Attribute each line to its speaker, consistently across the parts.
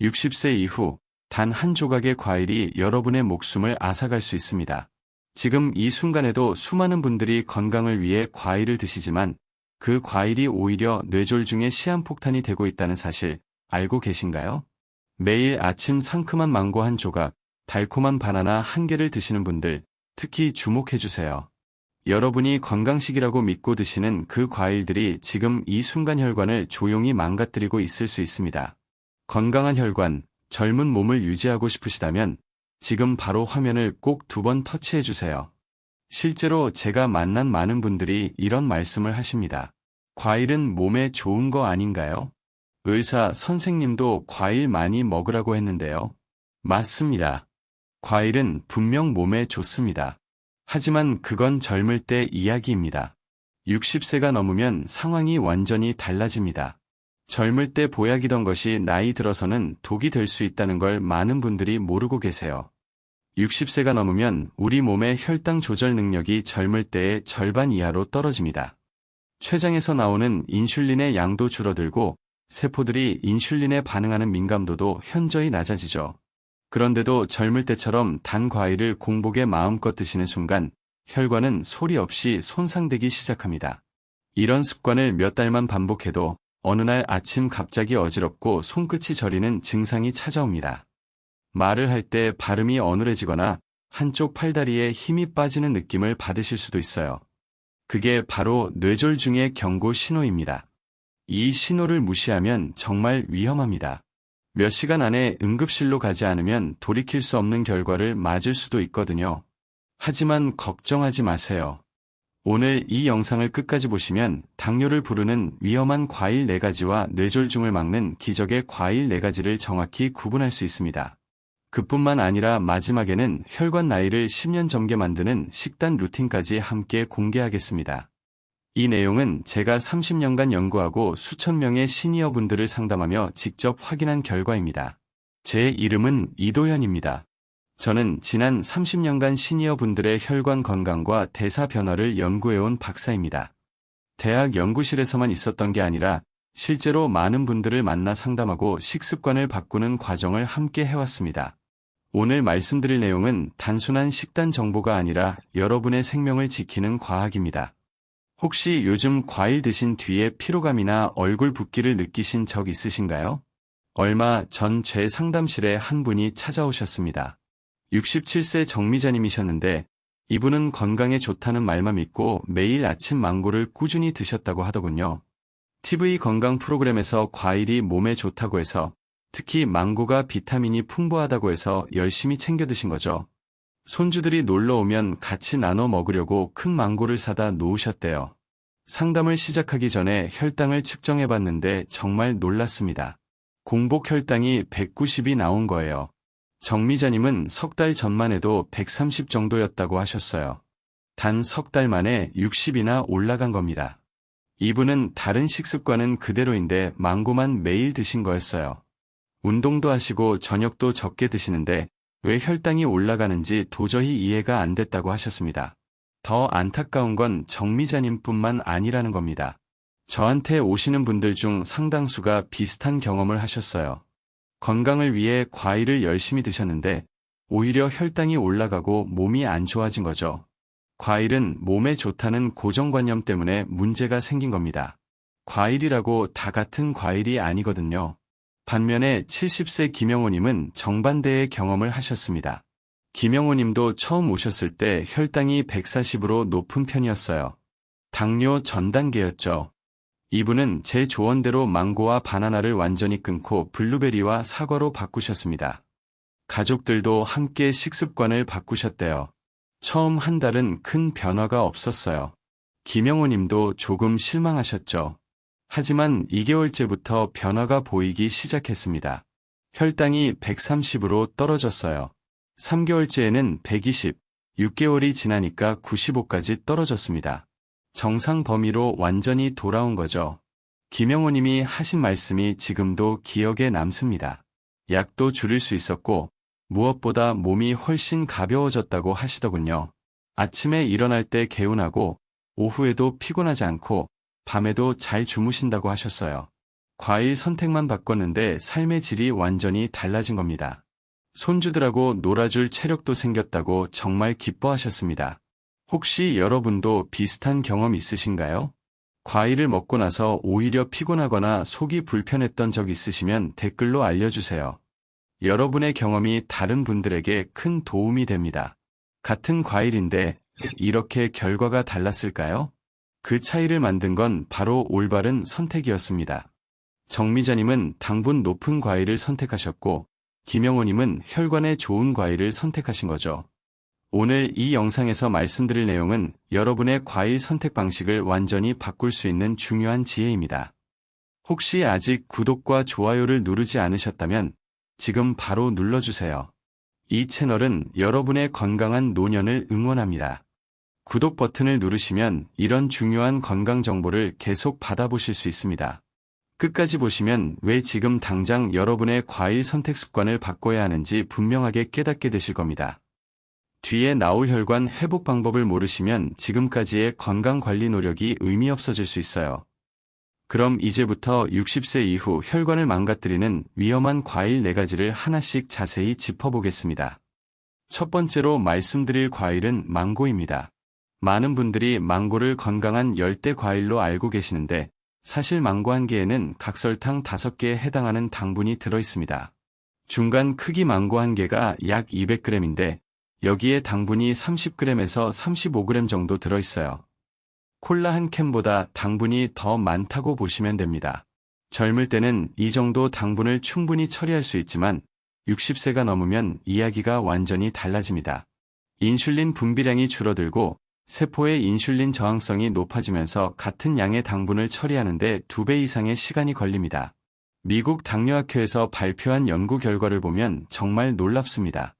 Speaker 1: 60세 이후 단 한 조각의 과일이 여러분의 목숨을 앗아갈 수 있습니다. 지금 이 순간에도 수많은 분들이 건강을 위해 과일을 드시지만 그 과일이 오히려 뇌졸중의 시한폭탄이 되고 있다는 사실 알고 계신가요? 매일 아침 상큼한 망고 한 조각, 달콤한 바나나 한 개를 드시는 분들, 특히 주목해주세요. 여러분이 건강식이라고 믿고 드시는 그 과일들이 지금 이 순간 혈관을 조용히 망가뜨리고 있을 수 있습니다. 건강한 혈관, 젊은 몸을 유지하고 싶으시다면 지금 바로 화면을 꼭 2번 터치해주세요. 실제로 제가 만난 많은 분들이 이런 말씀을 하십니다. 과일은 몸에 좋은 거 아닌가요? 의사 선생님도 과일 많이 먹으라고 했는데요. 맞습니다. 과일은 분명 몸에 좋습니다. 하지만 그건 젊을 때 이야기입니다. 60세가 넘으면 상황이 완전히 달라집니다. 젊을 때 보약이던 것이 나이 들어서는 독이 될 수 있다는 걸 많은 분들이 모르고 계세요. 60세가 넘으면 우리 몸의 혈당 조절 능력이 젊을 때의 절반 이하로 떨어집니다. 췌장에서 나오는 인슐린의 양도 줄어들고 세포들이 인슐린에 반응하는 민감도도 현저히 낮아지죠. 그런데도 젊을 때처럼 단 과일을 공복에 마음껏 드시는 순간 혈관은 소리 없이 손상되기 시작합니다. 이런 습관을 몇 달만 반복해도 어느 날 아침 갑자기 어지럽고 손끝이 저리는 증상이 찾아옵니다. 말을 할 때 발음이 어눌해지거나 한쪽 팔다리에 힘이 빠지는 느낌을 받으실 수도 있어요. 그게 바로 뇌졸중의 경고 신호입니다. 이 신호를 무시하면 정말 위험합니다. 몇 시간 안에 응급실로 가지 않으면 돌이킬 수 없는 결과를 맞을 수도 있거든요. 하지만 걱정하지 마세요. 오늘 이 영상을 끝까지 보시면 당뇨를 부르는 위험한 과일 4가지와 뇌졸중을 막는 기적의 과일 4가지를 정확히 구분할 수 있습니다. 그뿐만 아니라 마지막에는 혈관 나이를 10년 젊게 만드는 식단 루틴까지 함께 공개하겠습니다. 이 내용은 제가 30년간 연구하고 수천 명의 시니어 분들을 상담하며 직접 확인한 결과입니다. 제 이름은 이도현입니다. 저는 지난 30년간 시니어 분들의 혈관 건강과 대사 변화를 연구해온 박사입니다. 대학 연구실에서만 있었던 게 아니라 실제로 많은 분들을 만나 상담하고 식습관을 바꾸는 과정을 함께 해왔습니다. 오늘 말씀드릴 내용은 단순한 식단 정보가 아니라 여러분의 생명을 지키는 과학입니다. 혹시 요즘 과일 드신 뒤에 피로감이나 얼굴 붓기를 느끼신 적 있으신가요? 얼마 전 제 상담실에 한 분이 찾아오셨습니다. 67세 정미자님이셨는데 이분은 건강에 좋다는 말만 믿고 매일 아침 망고를 꾸준히 드셨다고 하더군요. TV 건강 프로그램에서 과일이 몸에 좋다고 해서 특히 망고가 비타민이 풍부하다고 해서 열심히 챙겨 드신 거죠. 손주들이 놀러 오면 같이 나눠 먹으려고 큰 망고를 사다 놓으셨대요. 상담을 시작하기 전에 혈당을 측정해 봤는데 정말 놀랐습니다. 공복 혈당이 190이 나온 거예요. 정미자님은 석 달 전만 해도 130 정도였다고 하셨어요. 단 석 달 만에 60이나 올라간 겁니다. 이분은 다른 식습관은 그대로인데 망고만 매일 드신 거였어요. 운동도 하시고 저녁도 적게 드시는데 왜 혈당이 올라가는지 도저히 이해가 안 됐다고 하셨습니다. 더 안타까운 건 정미자님뿐만 아니라는 겁니다. 저한테 오시는 분들 중 상당수가 비슷한 경험을 하셨어요. 건강을 위해 과일을 열심히 드셨는데 오히려 혈당이 올라가고 몸이 안 좋아진 거죠. 과일은 몸에 좋다는 고정관념 때문에 문제가 생긴 겁니다. 과일이라고 다 같은 과일이 아니거든요. 반면에 70세 김영호님은 정반대의 경험을 하셨습니다. 김영호님도 처음 오셨을 때 혈당이 140으로 높은 편이었어요. 당뇨 전 단계였죠. 이분은 제 조언대로 망고와 바나나를 완전히 끊고 블루베리와 사과로 바꾸셨습니다. 가족들도 함께 식습관을 바꾸셨대요. 처음 한 달은 큰 변화가 없었어요. 김영호님도 조금 실망하셨죠. 하지만 2개월째부터 변화가 보이기 시작했습니다. 혈당이 130으로 떨어졌어요. 3개월째에는 120, 6개월이 지나니까 95까지 떨어졌습니다. 정상 범위로 완전히 돌아온 거죠. 김영호님이 하신 말씀이 지금도 기억에 남습니다. 약도 줄일 수 있었고 무엇보다 몸이 훨씬 가벼워졌다고 하시더군요. 아침에 일어날 때 개운하고 오후에도 피곤하지 않고 밤에도 잘 주무신다고 하셨어요. 과일 선택만 바꿨는데 삶의 질이 완전히 달라진 겁니다. 손주들하고 놀아줄 체력도 생겼다고 정말 기뻐하셨습니다. 혹시 여러분도 비슷한 경험 있으신가요? 과일을 먹고 나서 오히려 피곤하거나 속이 불편했던 적 있으시면 댓글로 알려주세요. 여러분의 경험이 다른 분들에게 큰 도움이 됩니다. 같은 과일인데 이렇게 결과가 달랐을까요? 그 차이를 만든 건 바로 올바른 선택이었습니다. 정미자님은 당분 높은 과일을 선택하셨고, 김영호님은 혈관에 좋은 과일을 선택하신 거죠. 오늘 이 영상에서 말씀드릴 내용은 여러분의 과일 선택 방식을 완전히 바꿀 수 있는 중요한 지혜입니다. 혹시 아직 구독과 좋아요를 누르지 않으셨다면 지금 바로 눌러주세요. 이 채널은 여러분의 건강한 노년을 응원합니다. 구독 버튼을 누르시면 이런 중요한 건강 정보를 계속 받아보실 수 있습니다. 끝까지 보시면 왜 지금 당장 여러분의 과일 선택 습관을 바꿔야 하는지 분명하게 깨닫게 되실 겁니다. 뒤에 나올 혈관 회복 방법을 모르시면 지금까지의 건강 관리 노력이 의미 없어질 수 있어요. 그럼 이제부터 60세 이후 혈관을 망가뜨리는 위험한 과일 4가지를 하나씩 자세히 짚어보겠습니다. 첫 번째로 말씀드릴 과일은 망고입니다. 많은 분들이 망고를 건강한 열대 과일로 알고 계시는데 사실 망고 한 개에는 각설탕 5개에 해당하는 당분이 들어있습니다. 중간 크기 망고 한 개가 약 200g인데 여기에 당분이 30g에서 35g 정도 들어있어요. 콜라 한 캔보다 당분이 더 많다고 보시면 됩니다. 젊을 때는 이 정도 당분을 충분히 처리할 수 있지만 60세가 넘으면 이야기가 완전히 달라집니다. 인슐린 분비량이 줄어들고 세포의 인슐린 저항성이 높아지면서 같은 양의 당분을 처리하는데 2배 이상의 시간이 걸립니다. 미국 당뇨학회에서 발표한 연구 결과를 보면 정말 놀랍습니다.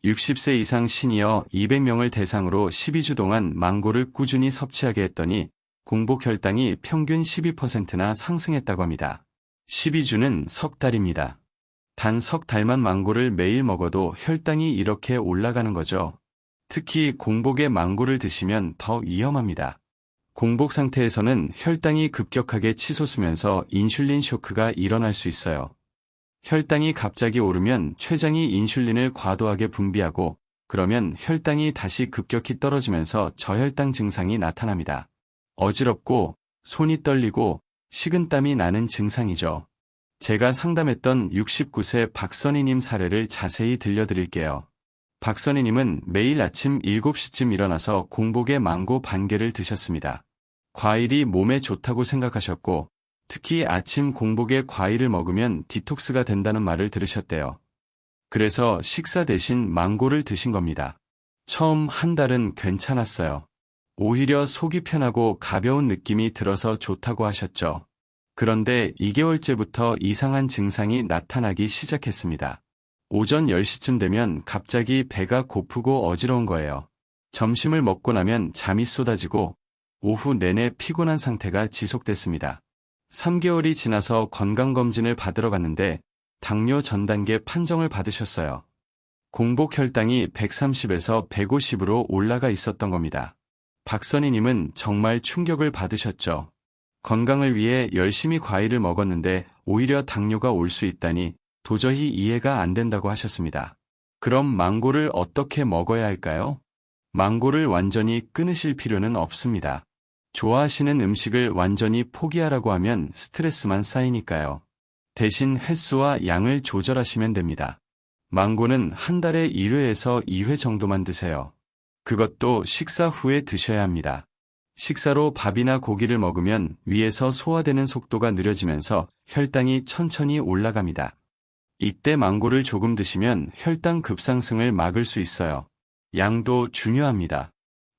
Speaker 1: 60세 이상 시니어 200명을 대상으로 12주 동안 망고를 꾸준히 섭취하게 했더니 공복 혈당이 평균 12%나 상승했다고 합니다. 12주는 석 달입니다. 단 석 달만 망고를 매일 먹어도 혈당이 이렇게 올라가는 거죠. 특히 공복에 망고를 드시면 더 위험합니다. 공복 상태에서는 혈당이 급격하게 치솟으면서 인슐린 쇼크가 일어날 수 있어요. 혈당이 갑자기 오르면 췌장이 인슐린을 과도하게 분비하고 그러면 혈당이 다시 급격히 떨어지면서 저혈당 증상이 나타납니다. 어지럽고 손이 떨리고 식은땀이 나는 증상이죠. 제가 상담했던 69세 박선희님 사례를 자세히 들려드릴게요. 박선희님은 매일 아침 7시쯤 일어나서 공복에 망고 반 개를 드셨습니다. 과일이 몸에 좋다고 생각하셨고 특히 아침 공복에 과일을 먹으면 디톡스가 된다는 말을 들으셨대요. 그래서 식사 대신 망고를 드신 겁니다. 처음 한 달은 괜찮았어요. 오히려 속이 편하고 가벼운 느낌이 들어서 좋다고 하셨죠. 그런데 2개월째부터 이상한 증상이 나타나기 시작했습니다. 오전 10시쯤 되면 갑자기 배가 고프고 어지러운 거예요. 점심을 먹고 나면 잠이 쏟아지고 오후 내내 피곤한 상태가 지속됐습니다. 3개월이 지나서 건강검진을 받으러 갔는데 당뇨 전 단계 판정을 받으셨어요. 공복 혈당이 130에서 150으로 올라가 있었던 겁니다. 박선희님은 정말 충격을 받으셨죠. 건강을 위해 열심히 과일을 먹었는데 오히려 당뇨가 올 수 있다니 도저히 이해가 안 된다고 하셨습니다. 그럼 망고를 어떻게 먹어야 할까요? 망고를 완전히 끊으실 필요는 없습니다. 좋아하시는 음식을 완전히 포기하라고 하면 스트레스만 쌓이니까요. 대신 횟수와 양을 조절하시면 됩니다. 망고는 한 달에 1회에서 2회 정도만 드세요. 그것도 식사 후에 드셔야 합니다. 식사로 밥이나 고기를 먹으면 위에서 소화되는 속도가 느려지면서 혈당이 천천히 올라갑니다. 이때 망고를 조금 드시면 혈당 급상승을 막을 수 있어요. 양도 중요합니다.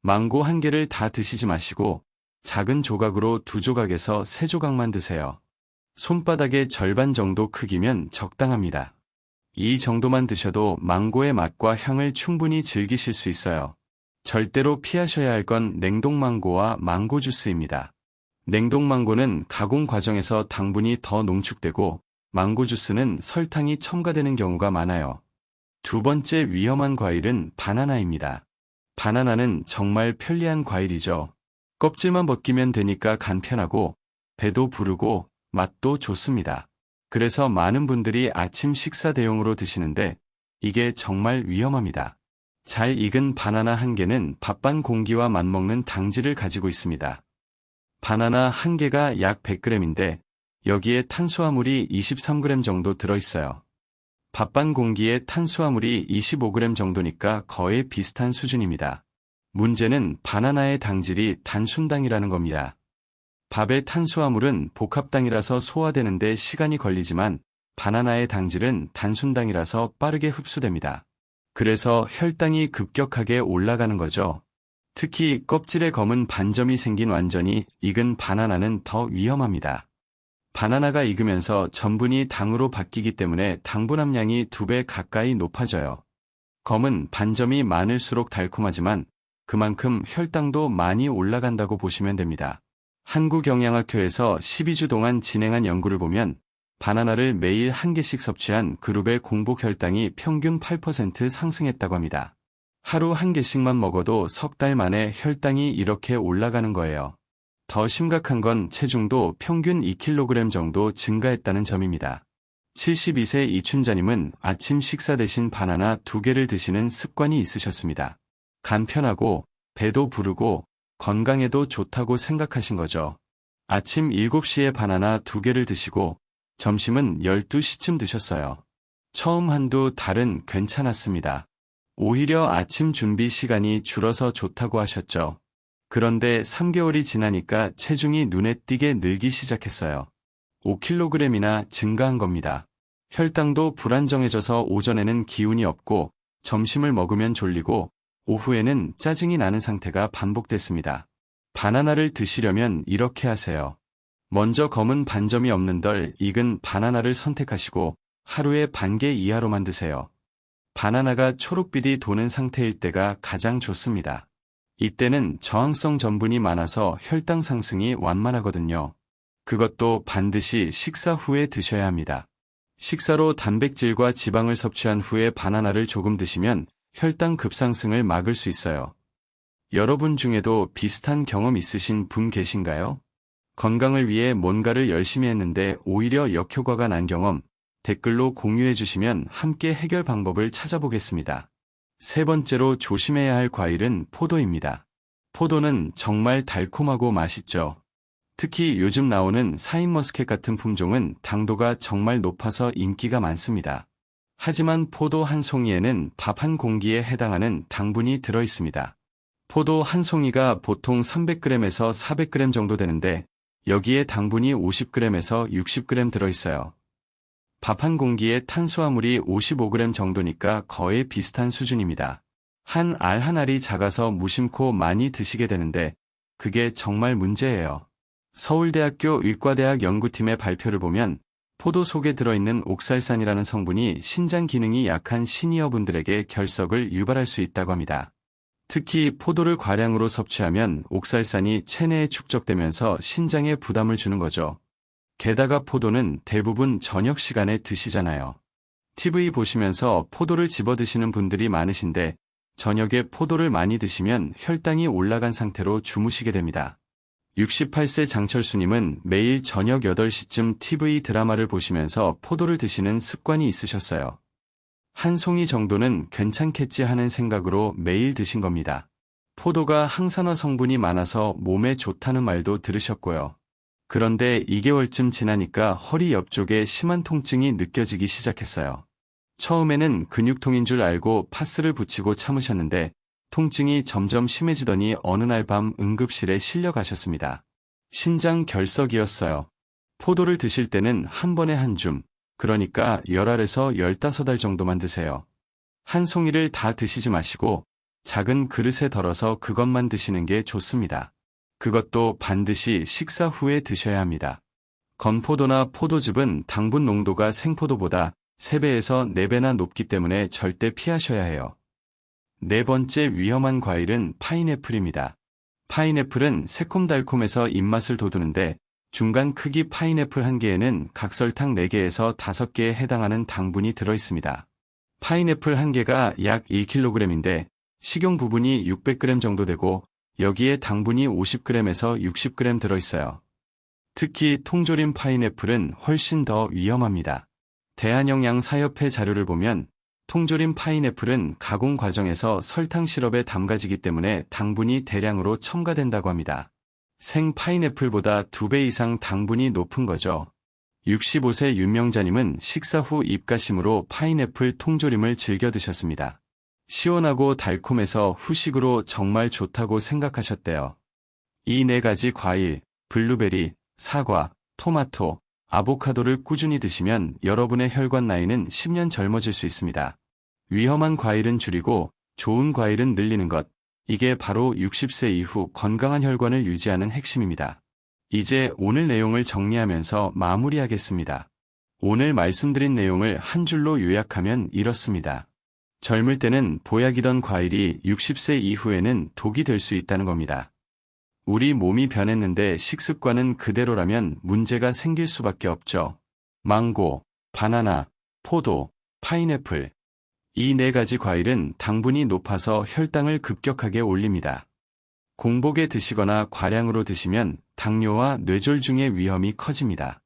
Speaker 1: 망고 한 개를 다 드시지 마시고 작은 조각으로 2조각에서 3조각만 드세요. 손바닥의 절반 정도 크기면 적당합니다. 이 정도만 드셔도 망고의 맛과 향을 충분히 즐기실 수 있어요. 절대로 피하셔야 할 건 냉동망고와 망고 주스입니다. 냉동망고는 가공 과정에서 당분이 더 농축되고 망고 주스는 설탕이 첨가되는 경우가 많아요. 두 번째 위험한 과일은 바나나입니다. 바나나는 정말 편리한 과일이죠. 껍질만 벗기면 되니까 간편하고 배도 부르고 맛도 좋습니다. 그래서 많은 분들이 아침 식사 대용으로 드시는데 이게 정말 위험합니다. 잘 익은 바나나 한 개는 밥반 공기와 맞먹는 당질을 가지고 있습니다. 바나나 한 개가 약 100g인데 여기에 탄수화물이 23g 정도 들어있어요. 밥반 공기에 탄수화물이 25g 정도니까 거의 비슷한 수준입니다. 문제는 바나나의 당질이 단순당이라는 겁니다. 밥의 탄수화물은 복합당이라서 소화되는데 시간이 걸리지만 바나나의 당질은 단순당이라서 빠르게 흡수됩니다. 그래서 혈당이 급격하게 올라가는 거죠. 특히 껍질에 검은 반점이 생긴 완전히 익은 바나나는 더 위험합니다. 바나나가 익으면서 전분이 당으로 바뀌기 때문에 당분 함량이 2배 가까이 높아져요. 검은 반점이 많을수록 달콤하지만 그만큼 혈당도 많이 올라간다고 보시면 됩니다. 한국영양학회에서 12주 동안 진행한 연구를 보면 바나나를 매일 한 개씩 섭취한 그룹의 공복 혈당이 평균 8% 상승했다고 합니다. 하루 한 개씩만 먹어도 석 달 만에 혈당이 이렇게 올라가는 거예요. 더 심각한 건 체중도 평균 2kg 정도 증가했다는 점입니다. 72세 이춘자님은 아침 식사 대신 바나나 2개를 드시는 습관이 있으셨습니다. 간편하고 배도 부르고 건강에도 좋다고 생각하신 거죠. 아침 7시에 바나나 2개를 드시고 점심은 12시쯤 드셨어요. 처음 한두 달은 괜찮았습니다. 오히려 아침 준비 시간이 줄어서 좋다고 하셨죠. 그런데 3개월이 지나니까 체중이 눈에 띄게 늘기 시작했어요. 5kg이나 증가한 겁니다. 혈당도 불안정해져서 오전에는 기운이 없고 점심을 먹으면 졸리고 오후에는 짜증이 나는 상태가 반복됐습니다. 바나나를 드시려면 이렇게 하세요. 먼저 검은 반점이 없는 덜 익은 바나나를 선택하시고 하루에 반 개 이하로만 드세요. 바나나가 초록빛이 도는 상태일 때가 가장 좋습니다. 이때는 저항성 전분이 많아서 혈당 상승이 완만하거든요. 그것도 반드시 식사 후에 드셔야 합니다. 식사로 단백질과 지방을 섭취한 후에 바나나를 조금 드시면 혈당 급상승을 막을 수 있어요. 여러분 중에도 비슷한 경험 있으신 분 계신가요? 건강을 위해 뭔가를 열심히 했는데 오히려 역효과가 난 경험, 댓글로 공유해 주시면 함께 해결 방법을 찾아보겠습니다. 세 번째로 조심해야 할 과일은 포도입니다. 포도는 정말 달콤하고 맛있죠. 특히 요즘 나오는 샤인머스켓 같은 품종은 당도가 정말 높아서 인기가 많습니다. 하지만 포도 한 송이에는 밥 한 공기에 해당하는 당분이 들어 있습니다. 포도 한 송이가 보통 300g에서 400g 정도 되는데 여기에 당분이 50g에서 60g 들어 있어요. 밥 한 공기에 탄수화물이 55g 정도니까 거의 비슷한 수준입니다. 한 알 한 알이 작아서 무심코 많이 드시게 되는데 그게 정말 문제예요. 서울대학교 의과대학 연구팀의 발표를 보면 포도 속에 들어있는 옥살산이라는 성분이 신장 기능이 약한 시니어분들에게 결석을 유발할 수 있다고 합니다. 특히 포도를 과량으로 섭취하면 옥살산이 체내에 축적되면서 신장에 부담을 주는 거죠. 게다가 포도는 대부분 저녁 시간에 드시잖아요. TV 보시면서 포도를 집어 드시는 분들이 많으신데 저녁에 포도를 많이 드시면 혈당이 올라간 상태로 주무시게 됩니다. 68세 장철수님은 매일 저녁 8시쯤 TV 드라마를 보시면서 포도를 드시는 습관이 있으셨어요. 한 송이 정도는 괜찮겠지 하는 생각으로 매일 드신 겁니다. 포도가 항산화 성분이 많아서 몸에 좋다는 말도 들으셨고요. 그런데 2개월쯤 지나니까 허리 옆쪽에 심한 통증이 느껴지기 시작했어요. 처음에는 근육통인 줄 알고 파스를 붙이고 참으셨는데 통증이 점점 심해지더니 어느 날 밤 응급실에 실려가셨습니다. 신장 결석이었어요. 포도를 드실 때는 한 번에 한 줌, 그러니까 10알에서 15알 정도만 드세요. 한 송이를 다 드시지 마시고 작은 그릇에 덜어서 그것만 드시는 게 좋습니다. 그것도 반드시 식사 후에 드셔야 합니다. 건포도나 포도즙은 당분 농도가 생포도보다 3배에서 4배나 높기 때문에 절대 피하셔야 해요. 네 번째 위험한 과일은 파인애플입니다. 파인애플은 새콤달콤해서 입맛을 돋우는데 중간 크기 파인애플 한 개에는 각설탕 4개에서 5개에 해당하는 당분이 들어있습니다. 파인애플 한 개가 약 1kg인데 식용 부분이 600g 정도 되고 여기에 당분이 50g에서 60g 들어있어요. 특히 통조림 파인애플은 훨씬 더 위험합니다. 대한영양사협회 자료를 보면 통조림 파인애플은 가공 과정에서 설탕 시럽에 담가지기 때문에 당분이 대량으로 첨가된다고 합니다. 생 파인애플보다 2배 이상 당분이 높은 거죠. 65세 윤명자님은 식사 후 입가심으로 파인애플 통조림을 즐겨 드셨습니다. 시원하고 달콤해서 후식으로 정말 좋다고 생각하셨대요. 이 4가지 과일, 블루베리, 사과, 토마토, 아보카도를 꾸준히 드시면 여러분의 혈관 나이는 10년 젊어질 수 있습니다. 위험한 과일은 줄이고 좋은 과일은 늘리는 것. 이게 바로 60세 이후 건강한 혈관을 유지하는 핵심입니다. 이제 오늘 내용을 정리하면서 마무리하겠습니다. 오늘 말씀드린 내용을 한 줄로 요약하면 이렇습니다. 젊을 때는 보약이던 과일이 60세 이후에는 독이 될 수 있다는 겁니다. 우리 몸이 변했는데 식습관은 그대로라면 문제가 생길 수밖에 없죠. 망고, 바나나, 포도, 파인애플. 이 4가지 과일은 당분이 높아서 혈당을 급격하게 올립니다. 공복에 드시거나 과량으로 드시면 당뇨와 뇌졸중의 위험이 커집니다.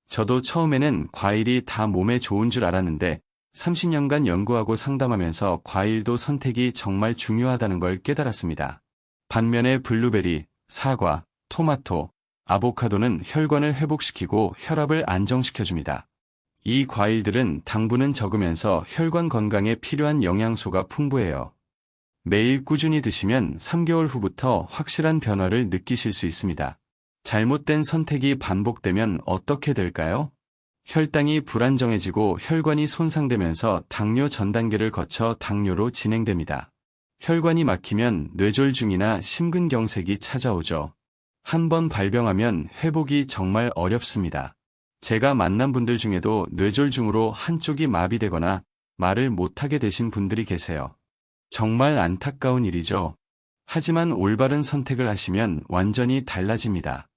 Speaker 1: 저도 처음에는 과일이 다 몸에 좋은 줄 알았는데 30년간 연구하고 상담하면서 과일도 선택이 정말 중요하다는 걸 깨달았습니다. 반면에 블루베리, 사과, 토마토, 아보카도는 혈관을 회복시키고 혈압을 안정시켜줍니다. 이 과일들은 당분은 적으면서 혈관 건강에 필요한 영양소가 풍부해요. 매일 꾸준히 드시면 3개월 후부터 확실한 변화를 느끼실 수 있습니다. 잘못된 선택이 반복되면 어떻게 될까요? 혈당이 불안정해지고 혈관이 손상되면서 당뇨 전 단계를 거쳐 당뇨로 진행됩니다. 혈관이 막히면 뇌졸중이나 심근경색이 찾아오죠. 한번 발병하면 회복이 정말 어렵습니다. 제가 만난 분들 중에도 뇌졸중으로 한쪽이 마비되거나 말을 못하게 되신 분들이 계세요. 정말 안타까운 일이죠. 하지만 올바른 선택을 하시면 완전히 달라집니다.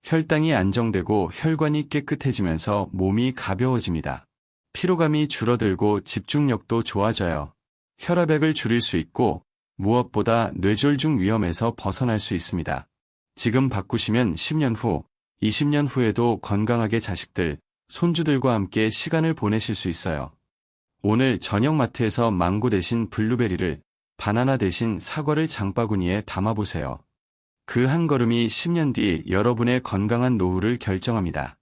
Speaker 1: 혈당이 안정되고 혈관이 깨끗해지면서 몸이 가벼워집니다. 피로감이 줄어들고 집중력도 좋아져요. 혈압액을 줄일 수 있고 무엇보다 뇌졸중 위험에서 벗어날 수 있습니다. 지금 바꾸시면 10년 후, 20년 후에도 건강하게 자식들, 손주들과 함께 시간을 보내실 수 있어요. 오늘 저녁 마트에서 망고 대신 블루베리를, 바나나 대신 사과를 장바구니에 담아보세요. 그 한 걸음이 10년 뒤 여러분의 건강한 노후를 결정합니다.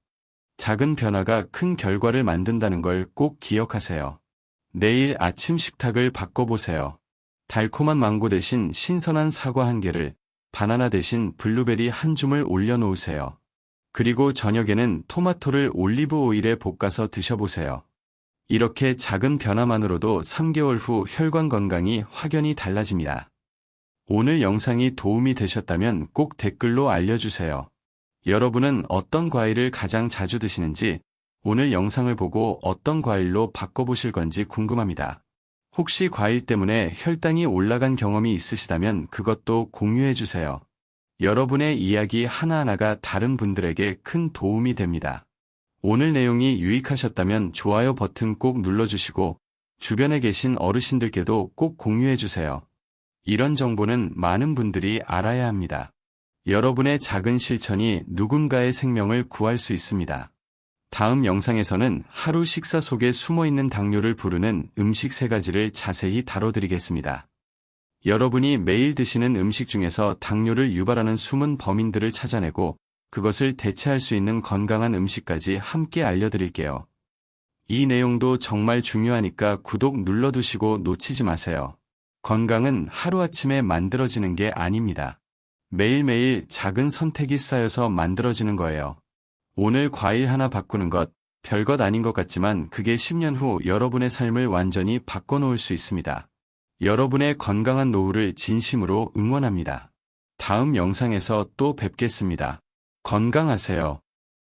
Speaker 1: 작은 변화가 큰 결과를 만든다는 걸 꼭 기억하세요. 내일 아침 식탁을 바꿔보세요. 달콤한 망고 대신 신선한 사과 1개를, 바나나 대신 블루베리 1줌을 올려놓으세요. 그리고 저녁에는 토마토를 올리브 오일에 볶아서 드셔보세요. 이렇게 작은 변화만으로도 3개월 후 혈관 건강이 확연히 달라집니다. 오늘 영상이 도움이 되셨다면 꼭 댓글로 알려주세요. 여러분은 어떤 과일을 가장 자주 드시는지, 오늘 영상을 보고 어떤 과일로 바꿔보실 건지 궁금합니다. 혹시 과일 때문에 혈당이 올라간 경험이 있으시다면 그것도 공유해주세요. 여러분의 이야기 하나하나가 다른 분들에게 큰 도움이 됩니다. 오늘 내용이 유익하셨다면 좋아요 버튼 꼭 눌러주시고 주변에 계신 어르신들께도 꼭 공유해주세요. 이런 정보는 많은 분들이 알아야 합니다. 여러분의 작은 실천이 누군가의 생명을 구할 수 있습니다. 다음 영상에서는 하루 식사 속에 숨어있는 당뇨를 부르는 음식 3가지를 자세히 다뤄드리겠습니다. 여러분이 매일 드시는 음식 중에서 당뇨를 유발하는 숨은 범인들을 찾아내고 그것을 대체할 수 있는 건강한 음식까지 함께 알려드릴게요. 이 내용도 정말 중요하니까 구독 눌러두시고 놓치지 마세요. 건강은 하루아침에 만들어지는 게 아닙니다. 매일매일 작은 선택이 쌓여서 만들어지는 거예요. 오늘 과일 하나 바꾸는 것, 별것 아닌 것 같지만 그게 10년 후 여러분의 삶을 완전히 바꿔놓을 수 있습니다. 여러분의 건강한 노후를 진심으로 응원합니다. 다음 영상에서 또 뵙겠습니다. 건강하세요.